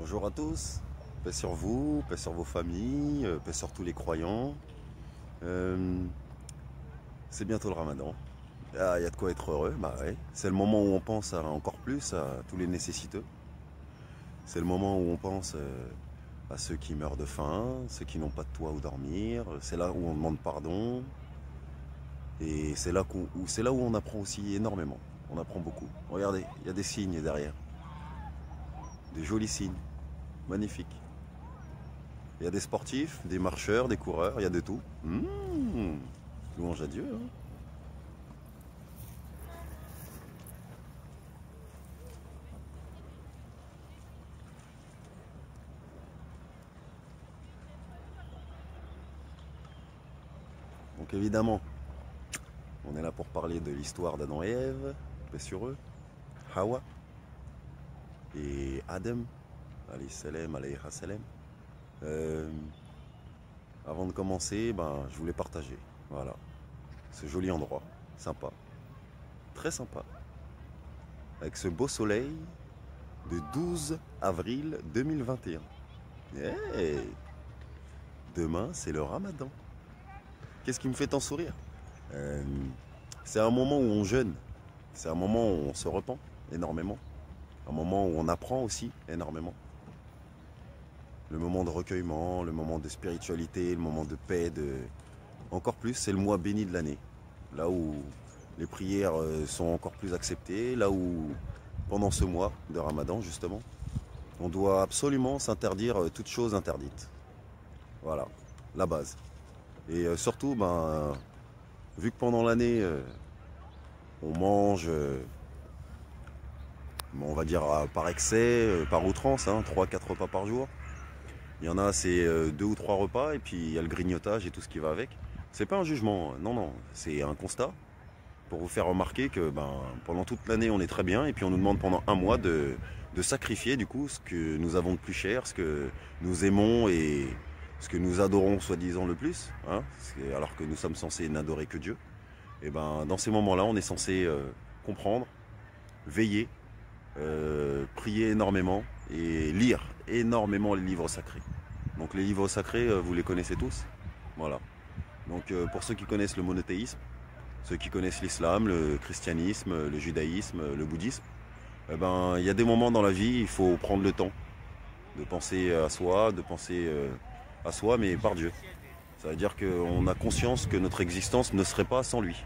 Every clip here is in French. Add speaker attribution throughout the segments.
Speaker 1: Bonjour à tous, paix sur vous, paix sur vos familles, paix sur tous les croyants. Euh, c'est bientôt le ramadan. Ah, il y a de quoi être heureux, bah ouais. C'est le moment où on pense encore plus à tous les nécessiteux. C'est le moment où on pense à ceux qui meurent de faim, ceux qui n'ont pas de toit où dormir. C'est là où on demande pardon. Et c'est là où on apprend aussi énormément. On apprend beaucoup. Regardez, il y a des signes derrière. Des jolis signes. Magnifiques. Il y a des sportifs, des marcheurs, des coureurs, il y a de tout. Louange à Dieu. Hein. Donc évidemment, on est là pour parler de l'histoire d'Adam et Ève, paix sur eux, Hawa et Adam, alayhi salam, alayhi salam. Euh, Avant de commencer, je voulais partager, voilà, ce joli endroit, sympa, très sympa, avec ce beau soleil de 12 avril 2021. Hey, demain, c'est le ramadan. Qu'est-ce qui me fait tant sourire? Euh, c'est un moment où on jeûne, c'est un moment où on se repent énormément, un moment où on apprend aussi énormément. Le moment de recueillement, le moment de spiritualité, le moment de paix, encore plus, c'est le mois béni de l'année. Là où les prières sont encore plus acceptées, là où, pendant ce mois de Ramadan, justement, on doit absolument s'interdire toute chose interdite. Voilà, la base. Et surtout, vu que pendant l'année, on mange, on va dire par excès, par outrance, 3-4 repas par jour. Il y en a, c'est 2 ou 3 repas, et puis il y a le grignotage et tout ce qui va avec. C'est pas un jugement, non, non, c'est un constat pour vous faire remarquer que pendant toute l'année on est très bien, et puis on nous demande pendant un mois de sacrifier du coup ce que nous avons de plus cher, ce que nous aimons et ce que nous adorons soi-disant le plus, alors que nous sommes censés n'adorer que Dieu. Et dans ces moments-là, on est censé comprendre, veiller, prier énormément et lire énormément les livres sacrés. Donc les livres sacrés, vous les connaissez tous. Voilà. Donc pour ceux qui connaissent le monothéisme, ceux qui connaissent l'islam, le christianisme, le judaïsme, le bouddhisme, il y a des moments dans la vie, il faut prendre le temps de penser à soi, mais par Dieu. Ça veut dire qu'on a conscience que notre existence ne serait pas sans lui.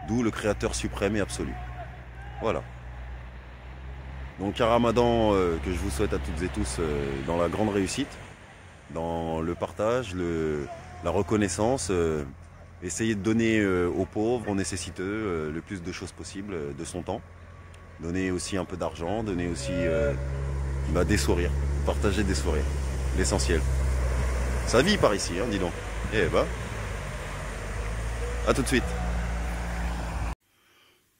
Speaker 1: D'où le créateur suprême et absolu. Voilà. Donc un ramadan que je vous souhaite à toutes et tous dans la grande réussite, dans le partage, la reconnaissance, essayer de donner aux pauvres, aux nécessiteux, le plus de choses possibles de son temps. Donner aussi un peu d'argent, donner aussi des sourires, partager des sourires, l'essentiel. Ça vit par ici, dis donc. Eh à tout de suite.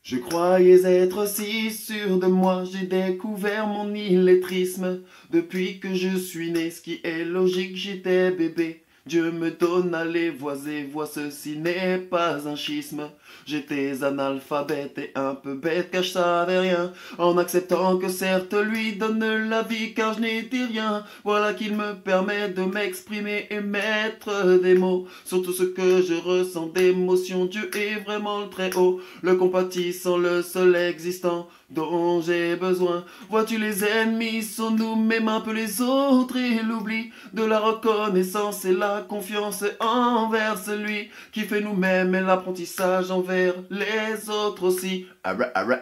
Speaker 2: Je croyais être si sûr de moi, j'ai découvert mon illettrisme. Depuis que je suis né, ce qui est logique, j'étais bébé. Dieu me donna les voix et voix, ceci n'est pas un schisme. J'étais analphabète et un peu bête car je savais rien, en acceptant que certes lui donne la vie car je n'ai dit rien. Voilà qu'il me permet de m'exprimer et mettre des mots sur tout ce que je ressens d'émotion. Dieu est vraiment le très haut, le compatissant, le seul existant dont j'ai besoin. Vois-tu, les ennemis sont nous, même un peu les autres, et l'oubli de la reconnaissance et la confiance envers celui qui fait nous-mêmes et l'apprentissage envers les autres aussi. Ara, ara,